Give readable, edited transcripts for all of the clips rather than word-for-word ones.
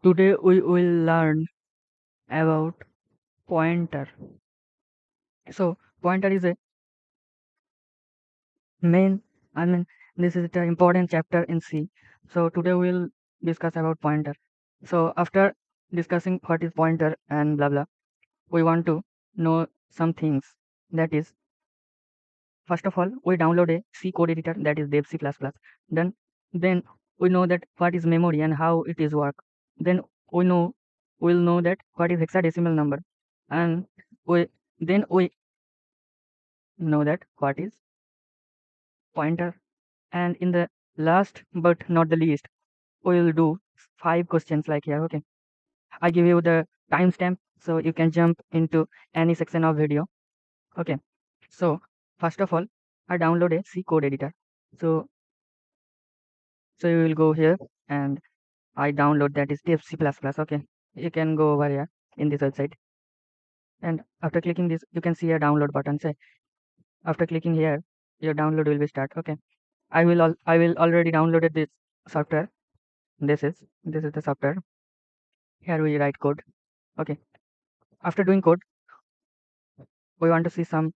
Today we will learn about pointer. So pointer is a main, I mean, this is the important chapter in C. So today we will discuss about pointer. So after discussing what is pointer and blah blah, we want to know some things. That is, first of all, we download a C code editor, that is dev C++. Then we know that what is memory and how it is work. Then we'll know that what is hexadecimal number, and we we know that what is pointer. And in the last but not the least, we will do 5 questions like here. Okay, I give you the timestamp so you can jump into any section of video. Okay, so first of all, I download a C code editor. So you will go here and I download, that is dev C++. Okay, you can go over here in this website, and after clicking this you can see a download button. Say after clicking here, your download will be start. Okay, I will already downloaded this software. This is the software. Here we write code. Okay, after doing code, we want to see some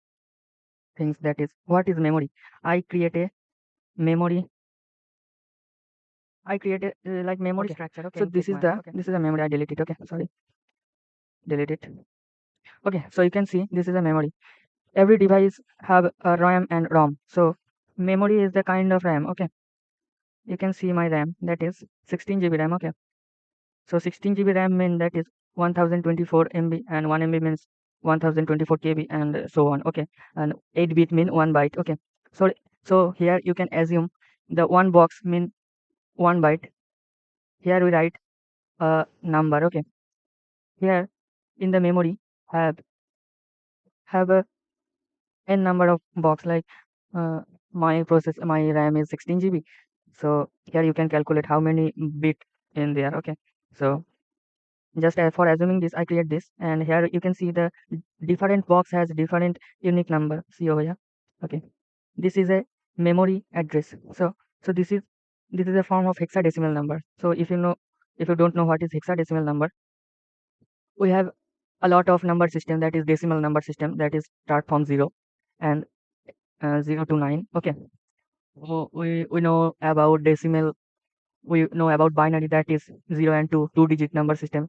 things, that is what is memory. I create a memory. I create a like memory structure. Okay, so this is the memory. I delete it. Okay, sorry, delete it. Okay, so you can see this is a memory. Every device have a RAM and ROM. So memory is the kind of RAM. Okay, you can see my RAM, that is 16 GB RAM. Okay, so 16 GB RAM mean that is 1024 MB, and 1 MB means 1024 KB, and so on. Okay, and 8 bit mean 1 byte. Okay, so here you can assume the one box mean 1 byte. Here we write a number. Okay, here in the memory have a n number of box, like uh, my RAM is 16 GB. So here you can calculate how many bit in there. Okay, so just for assuming this, I create this, and here you can see the different box has different unique number. See over here. Okay, this is a memory address. So this is a form of hexadecimal number. So if you don't know what is hexadecimal number, we have a lot of number system, that is decimal number system, that is start from 0 and 0 to 9. Okay, so we know about decimal. We know about binary, that is 0 and 2 digit number system.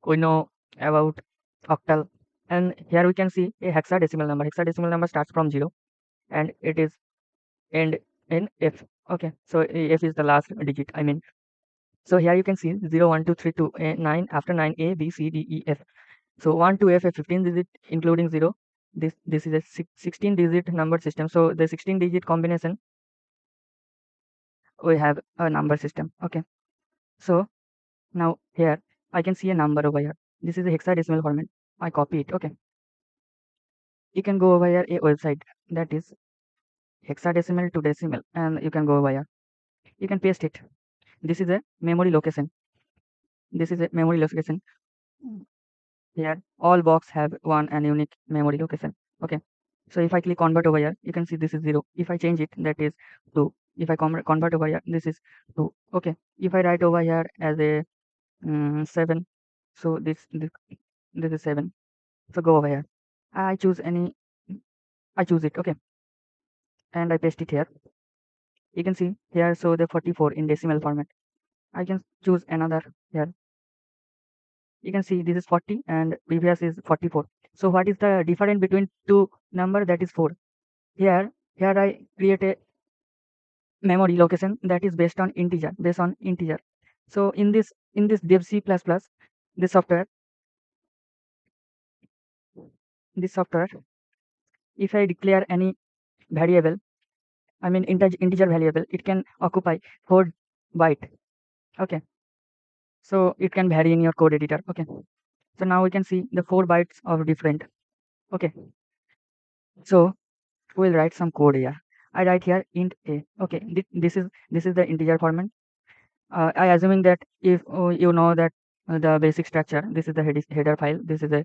We know about octal, and here we can see a hexadecimal number. Hexadecimal number starts from 0 and it is end in F. Okay, so F is the last digit, I mean. So here you can see 0 1 2 3 2 9, after 9 A B C D E F. So 1 to F, a 15 digit including 0. This is a 16 digit number system. So the 16 digit combination, we have a number system. Okay, so now here I can see a number over here. This is a hexadecimal format. I copy it. Okay, you can go over here a website, that is hexadecimal to decimal, and you can go over here. You can paste it. This is a memory location. This is a memory location. Here all box have one and unique memory location. Okay, so if I click convert over here, you can see this is 0. If I change it, that is 2. If I convert over here, this is 2. Okay, if I write over here as a 7, so this is 7. So go over here, I choose any, I choose it. Okay, and I paste it here. You can see here, so the 44 in decimal format. I can choose another here. You can see this is 40 and previous is 44. So what is the difference between two number? That is 4. Here I create a memory location that is based on integer. So in this dev C++, this software this software if I declare any variable, I mean integer variable, it can occupy 4 byte. Okay, so it can vary in your code editor. Okay, so now we can see the 4 bytes of different. Okay, so we'll write some code here. I write here int a. Okay, this is the integer format. I assuming that if you know that the basic structure, this is the header file, this is a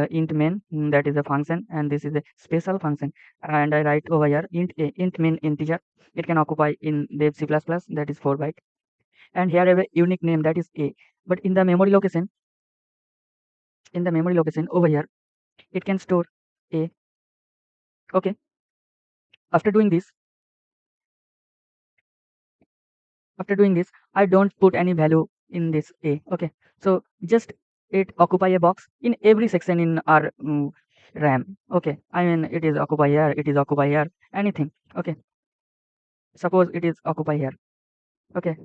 int main, that is a function, and this is a special function, and I write over here int a. Int main integer, it can occupy in dev C++, that is 4 byte. and here have a unique name that is A. But in the memory location, over here, it can store A. Okay. After doing this, I don't put any value in this A. Okay. So just it occupy a box in every section in our RAM. Okay. I mean, it is occupy here, it is occupy here, anything. Okay. Suppose it is occupy here. Okay.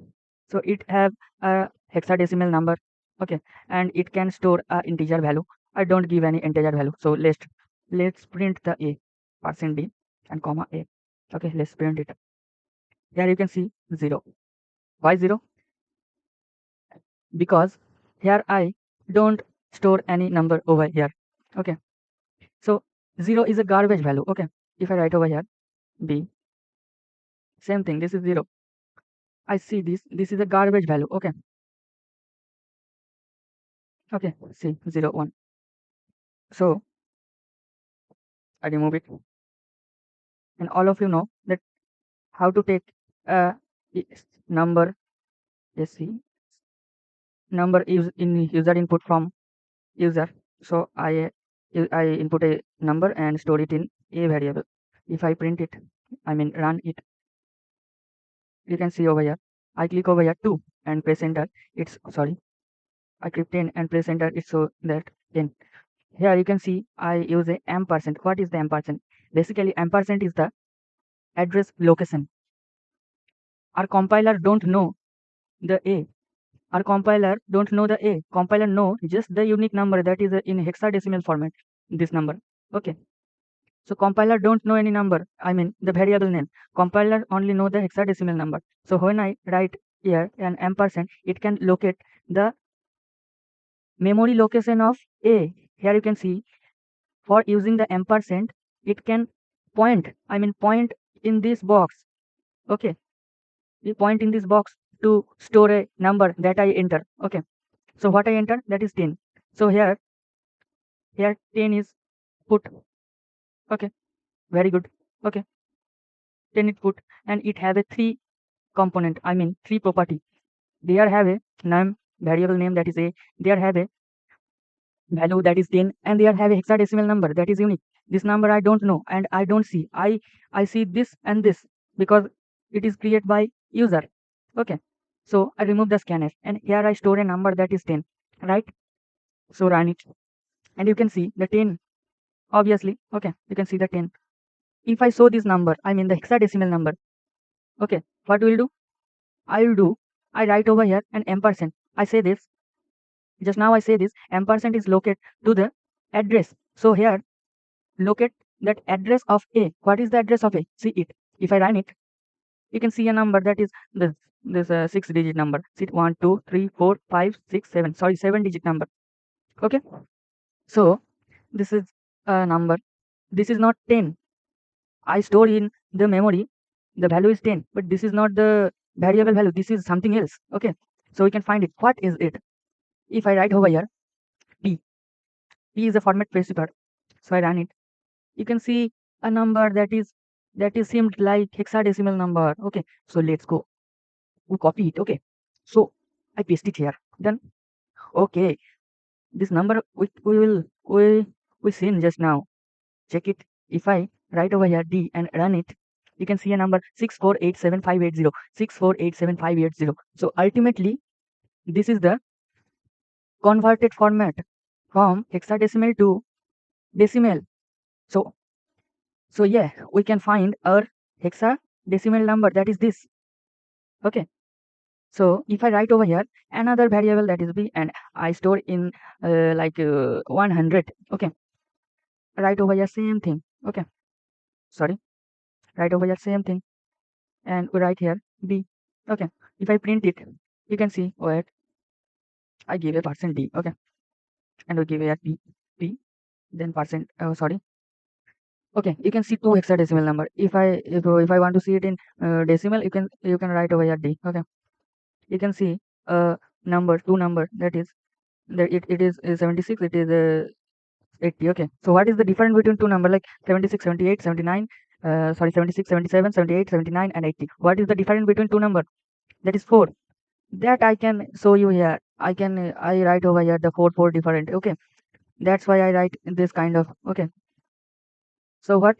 So it have a hexadecimal number. Okay. And it can store a integer value. I don't give any integer value. So let's print the A %d and comma A. Okay. Let's print it. Here you can see 0. Why 0? Because here I don't store any number over here. Okay. So 0 is a garbage value. Okay. If I write over here B, same thing, this is 0. I see this is a garbage value. Okay. Okay. See 0 1. So I remove it, and all of you know that how to take a number. Let's see, number is in user input from user. So I input a number and store it in a variable. If I print it, I mean run it, you can see over here, I click over here 2 and press enter. It's sorry, I click 10 and press enter. It's so that 10. Here you can see I use a ampersand. What is the ampersand? Basically ampersand is the address location. Our compiler don't know the A. Our compiler don't know the A. Compiler know just the unique number that is in hexadecimal format. This number. Okay. So compiler don't know any number. I mean the variable name. Compiler only know the hexadecimal number. So when I write here an ampersand, it can locate the memory location of A. Here you can see for using the ampersand, it can point in this box. Okay. We point in this box to store a number that I enter. Okay. So what I enter, that is 10. So here 10 is put. Okay. Very good. Okay. 10 is put, and it have a 3 component, I mean 3 property. There have a name, variable name, that is A. There have a value, that is 10, and there have a hexadecimal number that is unique. This number I don't know and I don't see. I see this and this because it is created by user. Okay. So I remove the scanf, and here I store a number that is 10, right? So run it, and you can see the 10, obviously. Okay. You can see the 10. If I show this number, I mean the hexadecimal number. Okay. What will do? I write over here an ampersand. I say this. Just now I say this ampersand is located to the address. So here locate that address of A. What is the address of A? See it. If I run it, you can see a number that is this 6-digit number. See it, 1 2 3 4 5 6 7. Sorry, 7-digit number. Okay. So this is a number. This is not 10. I store in the memory. The value is 10, but this is not the variable value. This is something else. Okay. So we can find it. What is it? If I write over here P is a format specifier. So I run it. You can see a number that is seemed like hexadecimal number. Okay. So let's go. We copy it. Okay. So I paste it here. Then okay. This number we seen just now. Check it. If I write over here D and run it, you can see a number 6487580. 6487580. So ultimately, this is the converted format from hexadecimal to decimal. So yeah, we can find our hexadecimal number, that is this. Okay. So if I write over here another variable, that is B, and I store in 100. Okay. Write over here same thing. Okay. Sorry. Write over here same thing, and we write here B. Okay. If I print it, you can see, wait, I give a %d. Okay. And we give a P, then percent. Sorry. Okay, you can see 2 hexadecimal number. If I want to see it in decimal, you can write over here D. Okay. You can see two number, that is it is 76, it is 80. Okay. So what is the difference between two number, like 76 78 79, sorry, 76 77 78 79 and 80? What is the difference between two number? That is 4. that I can show you here. I write over here the four different. Okay, that's why I write this kind of. Okay, so what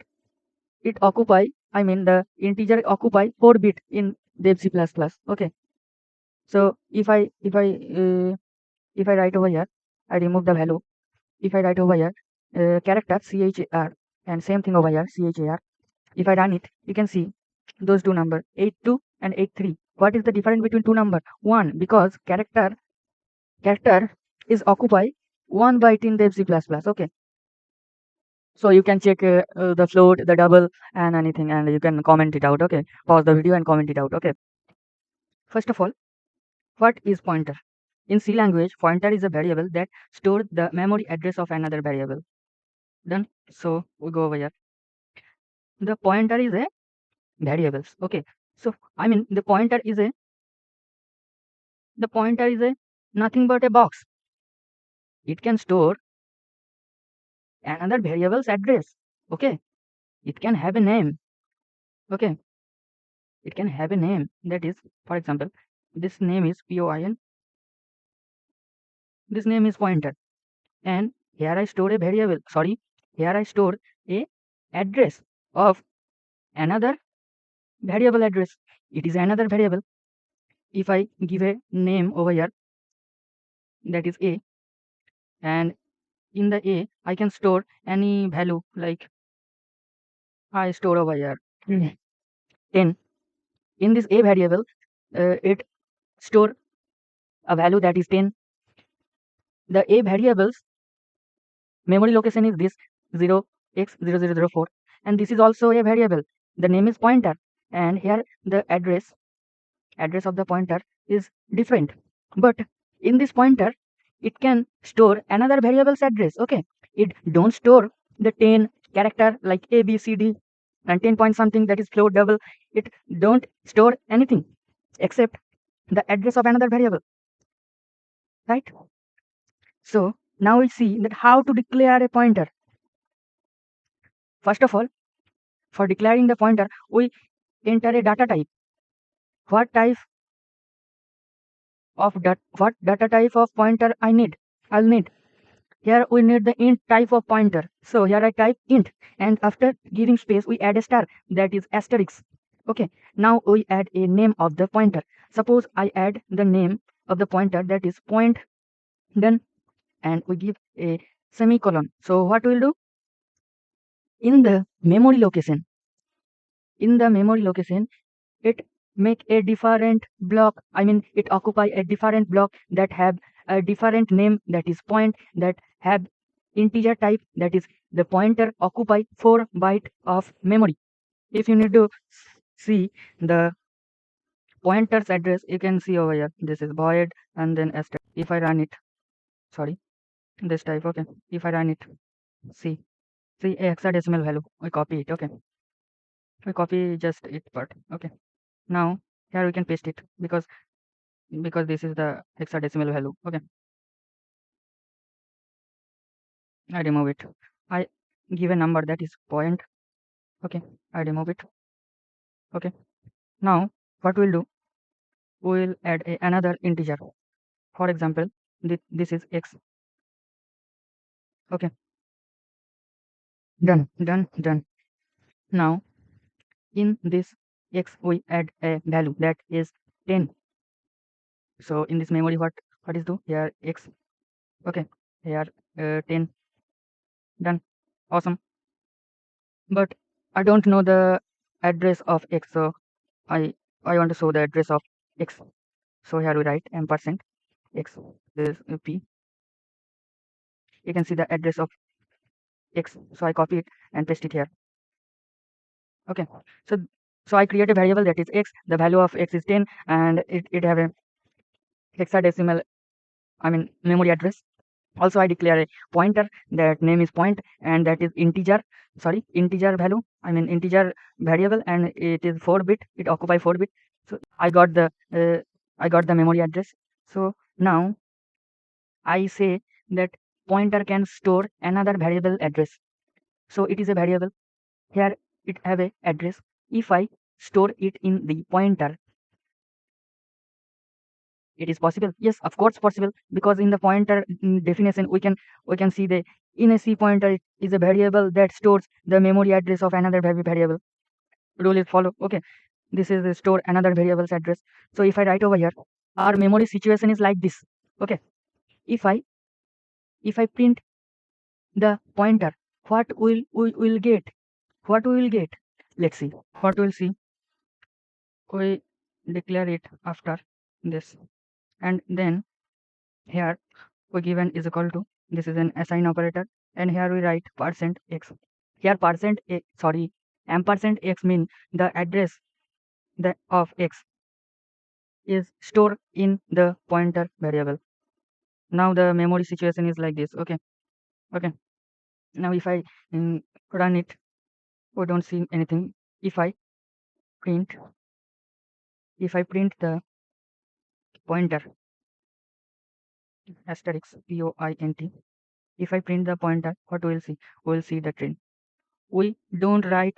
it occupy, I mean the integer occupy 4 bit in dev C++. Okay, so if I write over here, I remove the value. If I write over here character char and same thing over here char, if I run it, you can see those two number 82 and 83. What is the difference between two number? 1, because character is occupy 1 byte in dev C++. Okay, so you can check the float, the double, and anything, and you can comment it out. Okay, pause the video and comment it out. Okay, first of all, what is pointer? In C language, pointer is a variable that stores the memory address of another variable. Done. So we go over here. The pointer is a variables. Okay, so I mean the pointer is a nothing but a box. It can store another variable's address. Okay, it can have a name. Okay, it can have a name, that is, for example, this name is POIN, this name is pointer, and here I store a variable, sorry, here I store a address of another variable address. It is another variable. If I give a name over here, that is A, and in the A I can store any value, like I store over here 10. In this A variable, it store a value that is 10. The A variables memory location is this 0x0004, and this is also a variable. The name is pointer, and here the address of the pointer is different. But in this pointer, it can store another variable's address. Okay, it don't store the 10 character like A, B, C, D, and 10 point something, that is float double. It don't store anything except the address of another variable, right? So now we see that how to declare a pointer. First of all, for declaring the pointer, we enter a data type. What type what data type of pointer I'll need. Here we need the int type of pointer. So here I type int, and after giving space we add a star, that is asterisk. Okay, now we add a name of the pointer. Suppose I add the name of the pointer, that is point. Done. And we give a semicolon. So what we'll do, in the memory location, it make a different block, I mean it occupy a different block that have a different name, that is point, that have integer type, that is the pointer occupy 4 byte of memory. If you need to see the pointer's address, you can see over here, this is void and then asterisk. If I run it, sorry, this type. Okay, if I run it, see a hexadecimal value, we copy it. Okay, we copy just it part. Okay, now here we can paste it, because this is the hexadecimal value. Okay, I remove it. I give a number, that is point. Okay, I remove it. Okay, now what we'll do, we'll add another integer. For example, this is x. Okay, done. Now in this x we add a value, that is 10. So in this memory, what is do here, x. Okay, here 10. Done. Awesome. But I don't know the address of x, so I want to show the address of x. So here we write ampersand x, this is p. You can see the address of x, so I copy it and paste it here. Okay, so I create a variable, that is x. The value of x is 10, and it have a hexadecimal, I mean memory address. Also I declare a pointer, that name is point, and that is integer value, I mean integer variable, and it is 4 bit, it occupy 4 bit. So I got the memory address. So now I say that pointer can store another variable address. So it is a variable, here it have a address. If I store it in the pointer, It is possible. Yes, of course possible, because in the pointer definition we can see the in a C pointer is a variable that stores the memory address of another variable. Rule is follow. Okay, this is the store another variable's address. So if I write over here, our memory situation is like this. Okay, if I print the pointer, what we will get? What we will get? Let's see. What we'll see. We declare it after this, and then here we given is equal to, this is an assign operator, and here we write percent %x. Here ampersand x mean the address of x is stored in the pointer variable. Now the memory situation is like this. Okay, now if I run it, we don't see anything. If I print the pointer asterisk point, if I print the pointer, what we will see? We will see the trend. We don't write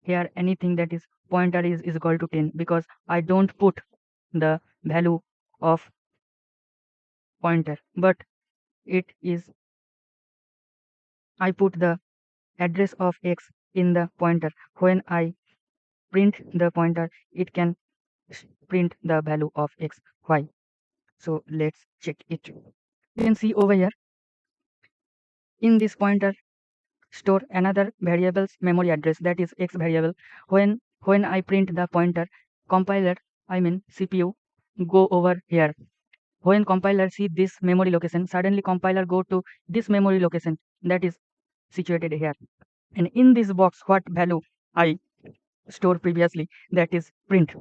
here anything that is pointer is equal to 10, because I don't put the value of pointer, but it is I put the address of x in the pointer. When I print the pointer, it can print the value of x. Why? So let's check it. You can see over here, in this pointer store another variable's memory address, that is x variable. When I print the pointer, compiler, I mean CPU, go over here. When compiler see this memory location, suddenly compiler go to this memory location that is situated here, and in this box what value I store previously, that is print,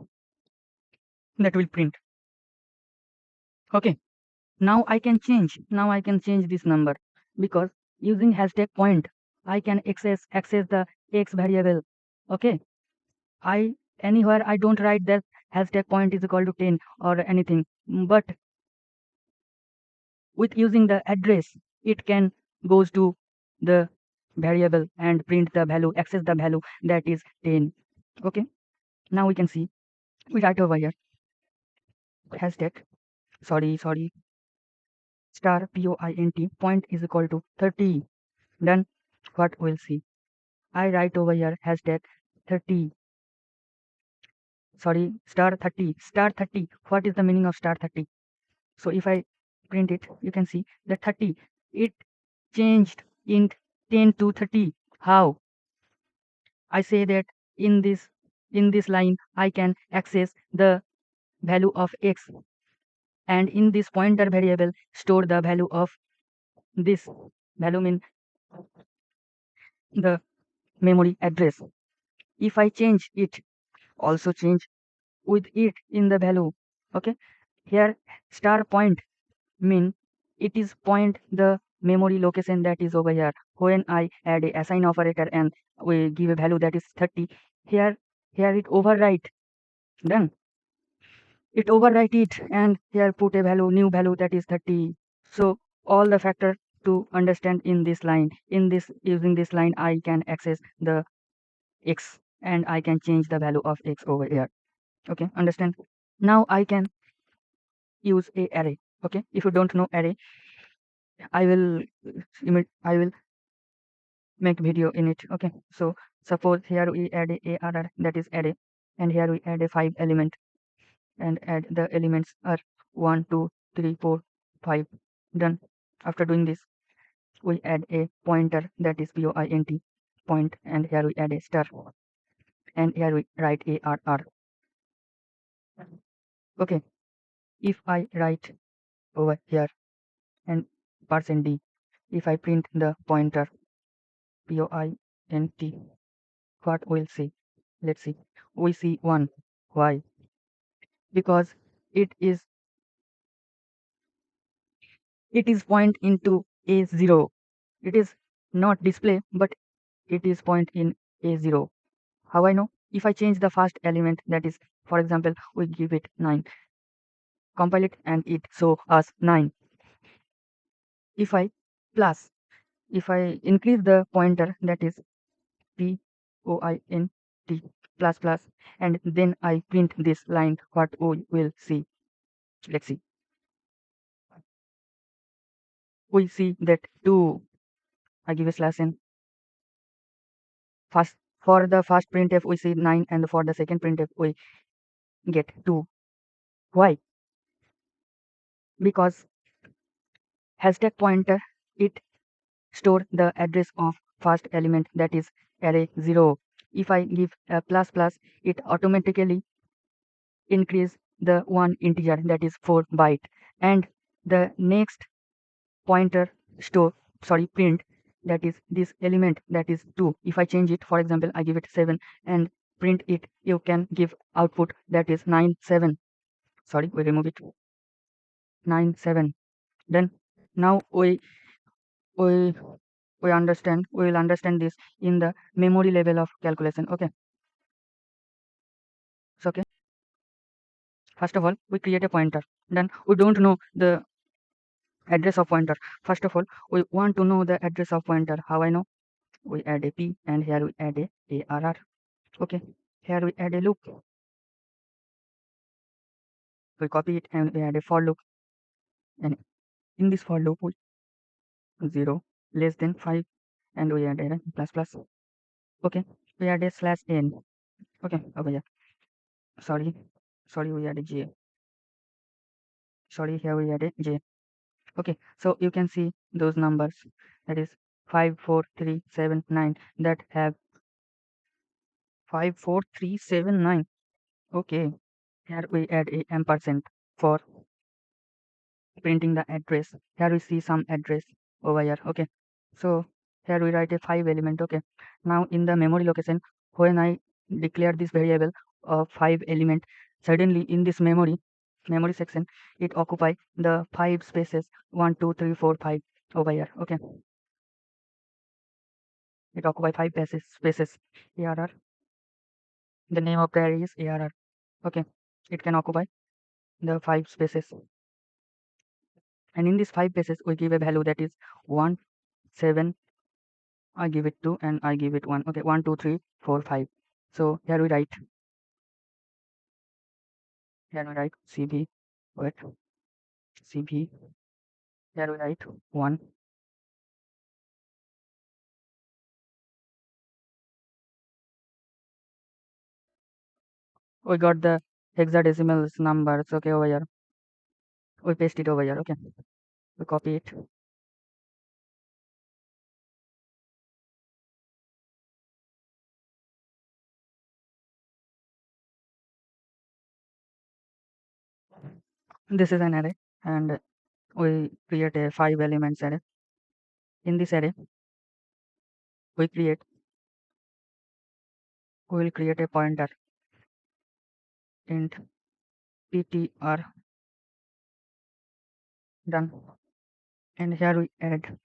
that will print. Okay, now I can change this number, because using hashtag point I can access the x variable. Okay, I anywhere I don't write that hashtag point is equal to 10 or anything, but with using the address it can goes to the variable and print the value, access the value, that is 10. Okay, now we can see, we write over here hashtag sorry star point is equal to 30. Then what we'll see, I write over here hashtag 30 star 30. What is the meaning of star 30? So if I print it, you can see that 30 it changed in 10 to 30. How? I say that in this line I can access the value of x, and in this pointer variable store the value of this value, mean the memory address. If I change it, also change with it in the value. Okay, here star point mean it is point the memory location that is over here. When I add a assign operator and we give a value that is 30, here it overwrite. Done, it overwrite it, and here put a new value that is 30. So all the factor to understand in this line, using this line I can access the x, and I can change the value of x over here. Okay, understand? Now I can use a array. Okay, if you don't know array, I will make video in it. Okay, so suppose here we add a array, that is array, and here we add a 5 element, and add the elements are 1 2 3 4 5. Done. After doing this, we add a pointer, that is point, and here we add a star, and here we write arr. Okay, if I write over here and %d, if I print the pointer point, what we'll see? Let's see. We see 1. Why? Because it is point into A0. It is not display, but it is point in A0. How I know? If I change the first element, that is, for example, we give it 9, compile it, and it show us 9. If I increase the pointer, that is point plus plus, and then I print this line, what we will see? Let's see. we see that 2. I give a slash n. First, for the first printf we see 9, and for the second printf we get 2. Why? Because hashtag pointer, it store the address of first element, that is array 0. If I give a plus plus, it automatically increase the one integer, that is 4 byte, and the next pointer print, that is this element, that is 2. If I change it, for example I give it 7 and print it, you can give output, that is 97. We remove it. 97. Then now we we will understand this in the memory level of calculation. Okay, so okay, first of all we create a pointer. Then we don't know the address of pointer. First of all we want to know the address of pointer. How I know? We add a p, and here we add a arr. Okay, here we add a loop. We copy it and we add a for loop, and in this for loop we 0 less than 5, and we add a plus plus. Okay, we add a slash n. Okay, over here. Sorry, we add a j. Here we add a j. Okay, so you can see those numbers, that is 5 4 3 7 9, that have 5 4 3 7 9. Okay, here we add a ampersand for printing the address. Here we see some address over here. Okay, so here we write a 5 element. Okay, now in the memory location, when I declare this variable of 5 element, suddenly in this memory section, it occupy the 5 spaces, 1 2 3 4 5 over here. Okay, it occupy 5 spaces. ARR, the name of the array is ARR. Okay, it can occupy the 5 spaces, and in these 5 spaces we give a value, that is 1 7. I give it 2 and I give it 1. Okay, 1 2 3 4 5. So here we write cv, wait, cv, here we write 1. We got the hexadecimal numbers. Okay, over here we paste it over here. Okay, we copy it. This is an array, and we create a 5 elements array. In this array we will create a pointer, int ptr, done, and here we add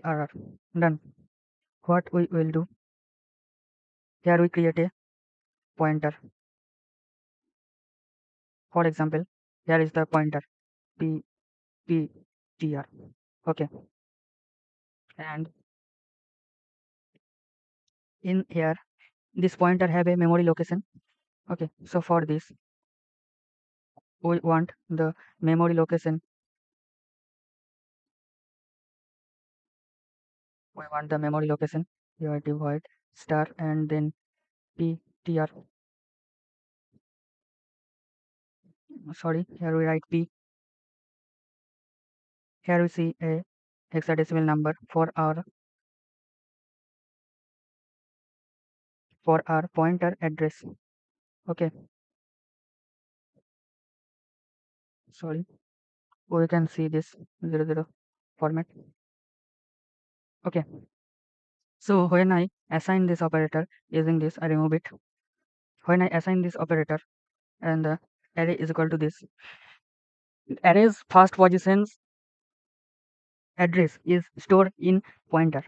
arr, done. What we will do, here we create a pointer. For example, here is the pointer p p tr. Okay, and in here this pointer have a memory location. Okay, so for this we want the memory location. Here divide star and then ptr. Here we write p. Here we see a hexadecimal number for our pointer address. Okay, we can see this 00 format. Okay, so when I assign this operator using this, I remove it. When I assign this operator, and the array is equal to this, array's first position's address is stored in pointer.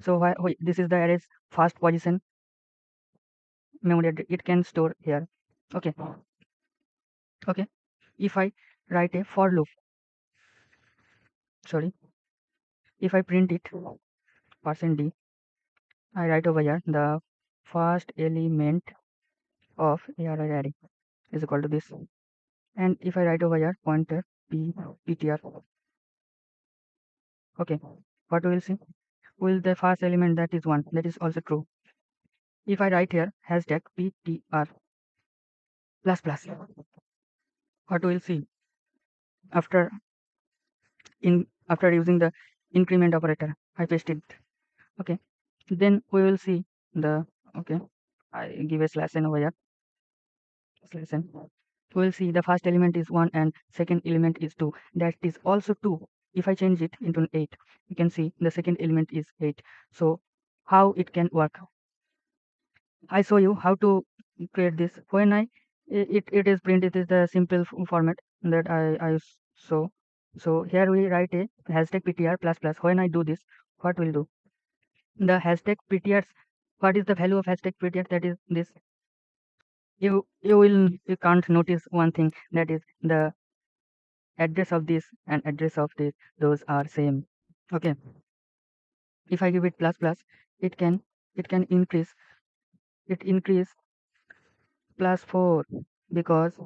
So why this is the array's first position memory address, it can store here. Okay, if I write a for loop, if I print it %d, I write over here the first element of array is equal to this, and if I write over here pointer ptr. Okay, what we will see? Will the first element that is 1, that is also true. If I write here hashtag ptr plus plus, what we will see after after using the increment operator, I paste it. Okay, then we will see the, okay, I give a slash n over here, slash n. We will see the first element is 1 and second element is 2, that is also 2. If I change it into an 8, you can see the second element is 8. So how it can work, I show you how to create this. When it is printed, it is the simple format that I show. So here we write a hashtag ptr plus plus. When I do this, what will do? The hashtag ptrs, what is the value of hashtag ptr? That is this. You can't notice one thing, that is the address of this and address of this, those are same. Okay, if I give it plus plus, it can increase, it increase plus 4, because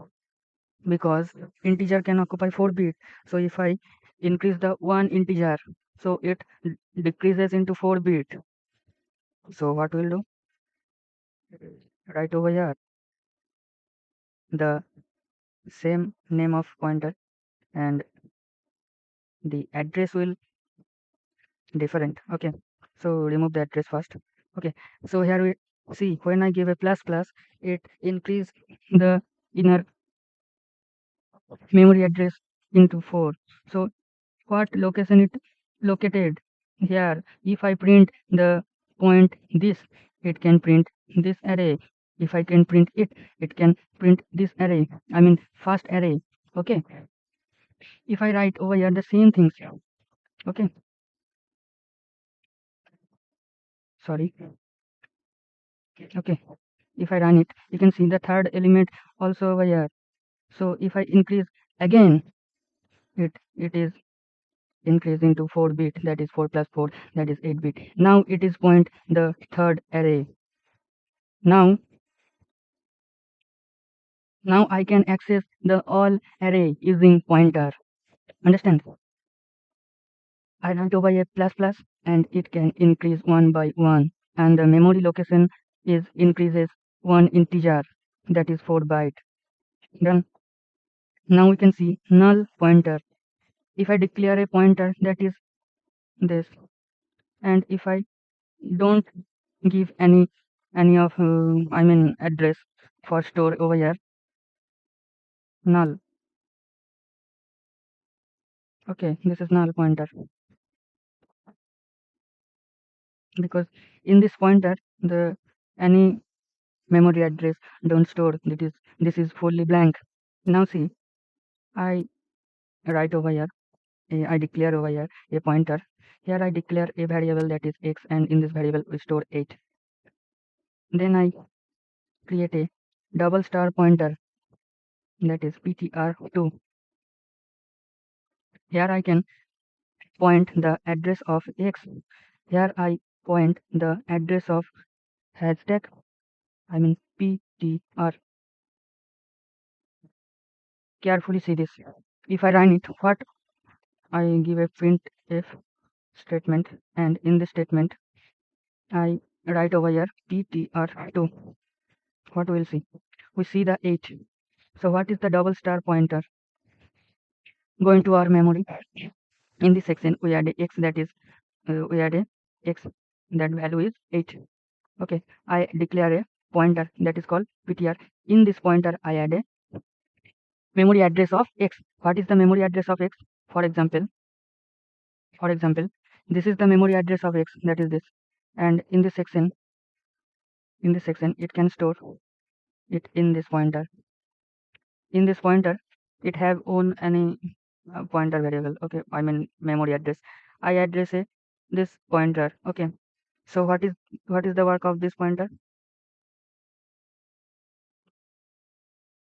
integer can occupy 4 bits. So if I increase the one integer, so it decreases into 4 bit. So what we'll do, right over here, the same name of pointer and the address will different. Okay, so remove the address first. Okay, so here we see, when I give a plus plus, it increase the inner memory address into 4. So what location it located here? If I print the point this, it can print this array. If I can print it, it can print this array, I mean first array. Okay, if I write over here the same things, okay, sorry, okay, if I run it, you can see the third element also over here. So if I increase again, it is increasing to 4 bit, that is 4 plus 4, that is 8 bit. Now it is point the third array. Now I can access the all array using pointer. Understand? I write over a plus plus and it can increase 1 by 1, and the memory location is increases 1 integer, that is 4 byte. Done. Now we can see null pointer. If I declare a pointer, that is this, and if I don't give any of I mean address for store over here, null. Okay, this is null pointer, because in this pointer the any memory address don't store, this is fully blank. Now see, I write over here, I declare over here a pointer. Here I declare a variable that is x, and in this variable we store 8. Then I create a double star pointer, that is ptr2. Here I can point the address of x. Here I point the address of hashtag, I mean ptr. Carefully see this. If I run it, what I give a printf statement, and in this statement I write over here ptr2. What we'll see? We see the 8. So what is the double star pointer? Go into our memory. In this section we add a x, that is we add a x, that value is 8. Okay, I declare a pointer that is called ptr. In this pointer I add a memory address of x. What is the memory address of x? For example, this is the memory address of x, that is this, and in this section it can store it in this pointer. In this pointer it have own any pointer variable. Okay, I mean memory address. I address a this pointer. Okay, so what is the work of this pointer?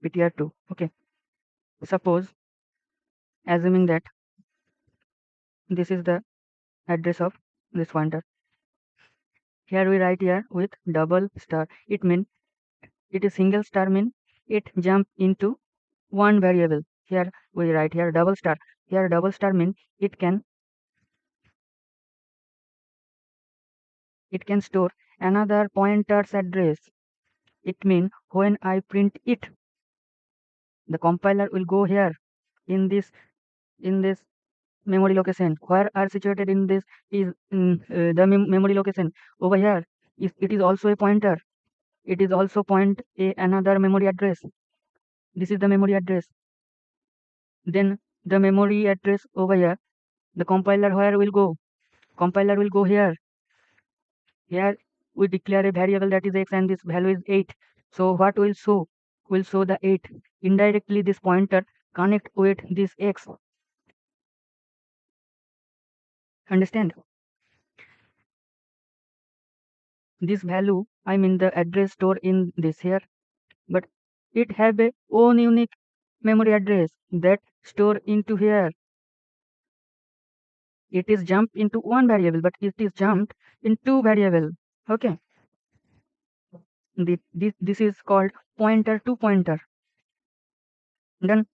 ptr2. Okay, suppose, assuming that this is the address of this pointer, here we write here with double star. It mean, it is single star mean it jump into one variable. here we write here double star. Here double star means it can store another pointer's address. It means when I print it, the compiler will go here in this memory location. Where are situated in this is the memory location over here. If it is also a pointer, it is also point another memory address. This is the memory address. Then the memory address over here, the compiler where will go? Compiler will go here. Here we declare a variable that is x and this value is 8. So what will show? Will show the 8. Indirectly this pointer connect with this x. Understand? This value, I mean the address stored in this here, but it have a own unique memory address that store into here. It is jumped into one variable, but it is jumped in two variable. Okay. This is called pointer to pointer. Done.